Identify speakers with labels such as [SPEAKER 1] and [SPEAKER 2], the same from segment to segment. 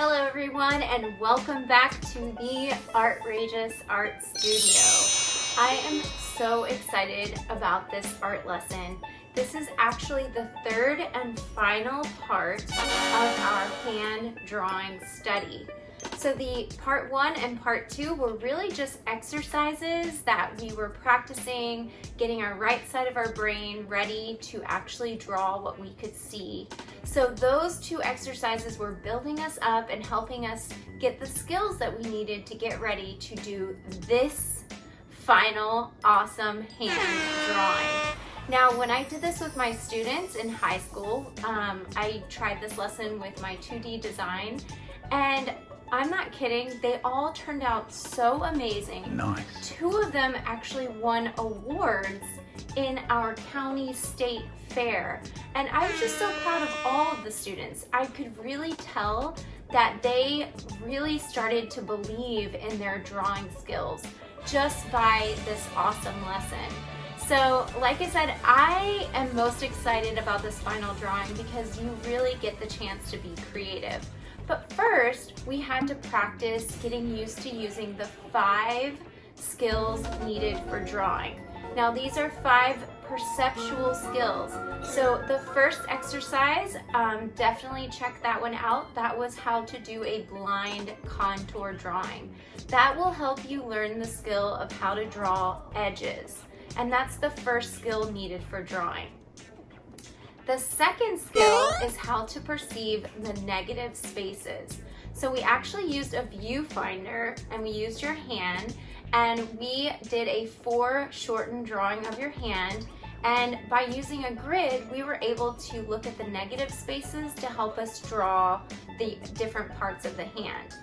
[SPEAKER 1] Hello everyone, and welcome back to the Artrageous Art Studio. I am so excited about this art lesson. This is actually the third and final part of our hand drawing study. So the part 1 and part 2 were really just exercises that we were practicing, getting our right side of our brain ready to actually draw what we could see. So those 2 exercises were building us up and helping us get the skills that we needed to get ready to do this final awesome hand drawing. Now, when I did this with my students in high school, I tried this lesson with my 2D design, and I'm not kidding, they all turned out so amazing.
[SPEAKER 2] Nice. 2
[SPEAKER 1] of them actually won awards in our county state fair. And I was just so proud of all of the students. I could really tell that they really started to believe in their drawing skills just by this awesome lesson. So, like I said, I am most excited about this final drawing because you really get the chance to be creative. But first, we had to practice getting used to using the 5 skills needed for drawing. Now, these are 5 perceptual skills. So the first exercise, definitely check that one out. That was how to do a blind contour drawing. That will help you learn the skill of how to draw edges. And that's the first skill needed for drawing. The second skill is how to perceive the negative spaces. So we actually used a viewfinder and we used your hand, and we did a foreshortened drawing of your hand, and by using a grid we were able to look at the negative spaces to help us draw the different parts of the hand.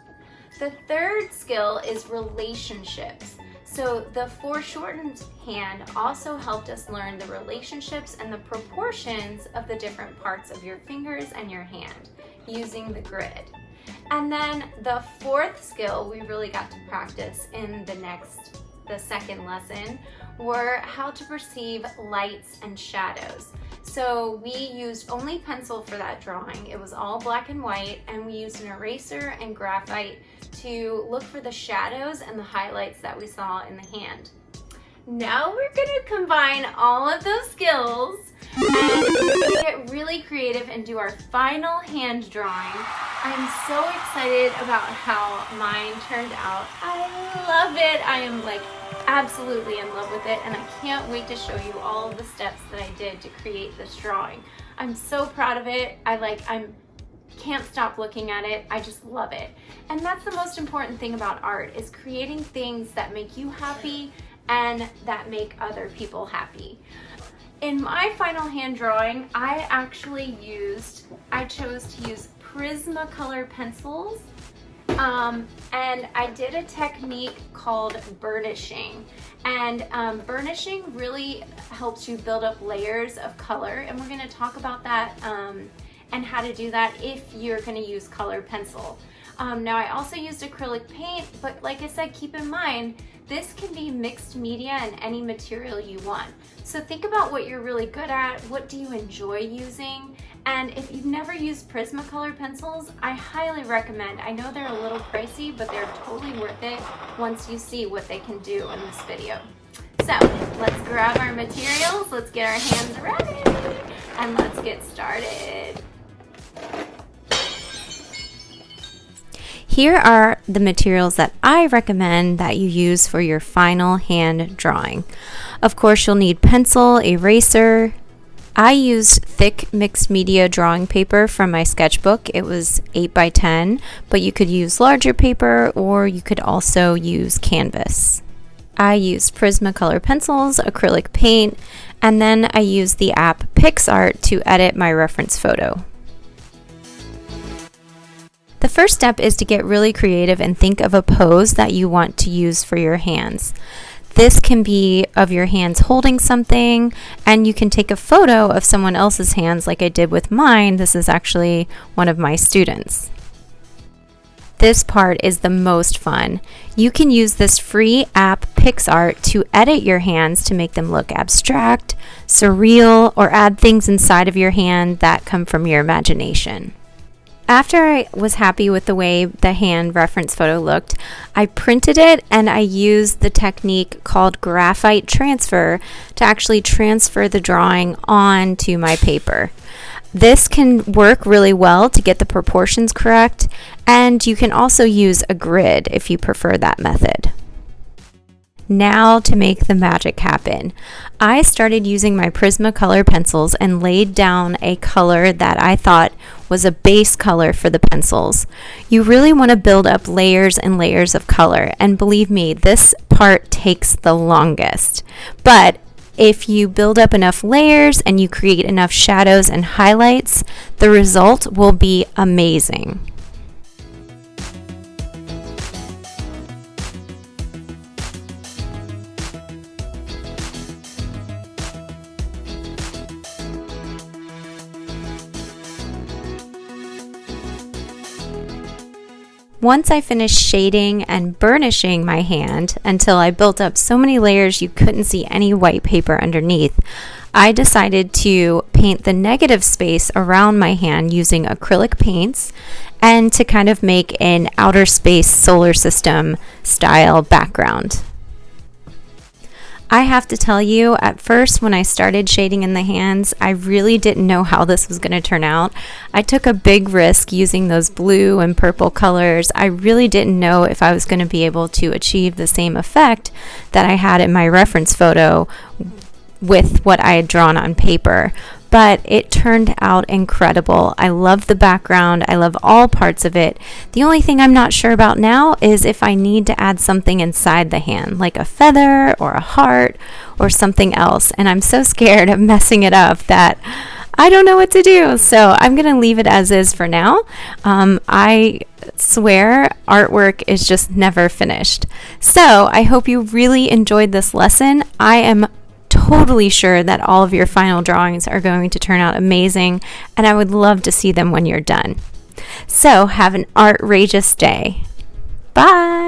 [SPEAKER 1] The third skill is relationships. So the foreshortened hand also helped us learn the relationships and the proportions of the different parts of your fingers and your hand using the grid. And then the fourth skill we really got to practice in the second lesson were how to perceive lights and shadows. So we used only pencil for that drawing. It was all black and white, and we used an eraser and graphite to look for the shadows and the highlights that we saw in the hand. Now we're going to combine all of those skills and get really creative and do our final hand drawing. I'm so excited about how mine turned out. I love it. I am absolutely in love with it, and I can't wait to show you all of the steps that I did to create this drawing. I'm so proud of it. I can't stop looking at it. I just love it. And that's the most important thing about art, is creating things that make you happy and that make other people happy. In my final hand drawing, I chose to use Prismacolor pencils, and I did a technique called burnishing. And burnishing really helps you build up layers of color, and we're going to talk about that and how to do that if you're going to use colored pencil. Now, I also used acrylic paint, but like I said, keep in mind, this can be mixed media and any material you want. So think about what you're really good at, what do you enjoy using, and if you've never used Prismacolor pencils, I highly recommend. I know they're a little pricey, but they're totally worth it once you see what they can do in this video. So let's grab our materials, let's get our hands ready, and let's get started.
[SPEAKER 3] Here are the materials that I recommend that you use for your final hand drawing. Of course, you'll need pencil, eraser. I used thick mixed media drawing paper from my sketchbook. It was 8 by 10, but you could use larger paper, or you could also use canvas. I used Prismacolor pencils, acrylic paint, and then I used the app PicsArt to edit my reference photo. The first step is to get really creative and think of a pose that you want to use for your hands. This can be of your hands holding something, and you can take a photo of someone else's hands like I did with mine. This is actually one of my students. This part is the most fun. You can use this free app PicsArt to edit your hands to make them look abstract, surreal, or add things inside of your hand that come from your imagination. After I was happy with the way the hand reference photo looked, I printed it and I used the technique called graphite transfer to actually transfer the drawing onto my paper. This can work really well to get the proportions correct, and you can also use a grid if you prefer that method. Now to make the magic happen. I started using my Prisma color pencils and laid down a color that I thought was a base color for the pencils. You really want to build up layers and layers of color, and believe me, this part takes the longest. But if you build up enough layers and you create enough shadows and highlights, the result will be amazing. Once I finished shading and burnishing my hand until I built up so many layers you couldn't see any white paper underneath, I decided to paint the negative space around my hand using acrylic paints and to kind of make an outer space solar system style background. I have to tell you, at first when I started shading in the hands, I really didn't know how this was going to turn out. I took a big risk using those blue and purple colors. I really didn't know if I was going to be able to achieve the same effect that I had in my reference photo with what I had drawn on paper. But it turned out incredible. I love the background. I love all parts of it. The only thing I'm not sure about now is if I need to add something inside the hand, like a feather or a heart or something else. And I'm so scared of messing it up that I don't know what to do. So I'm going to leave it as is for now. I swear artwork is just never finished. So I hope you really enjoyed this lesson. I am totally sure that all of your final drawings are going to turn out amazing, and I would love to see them when you're done. So have an artrageous day. Bye!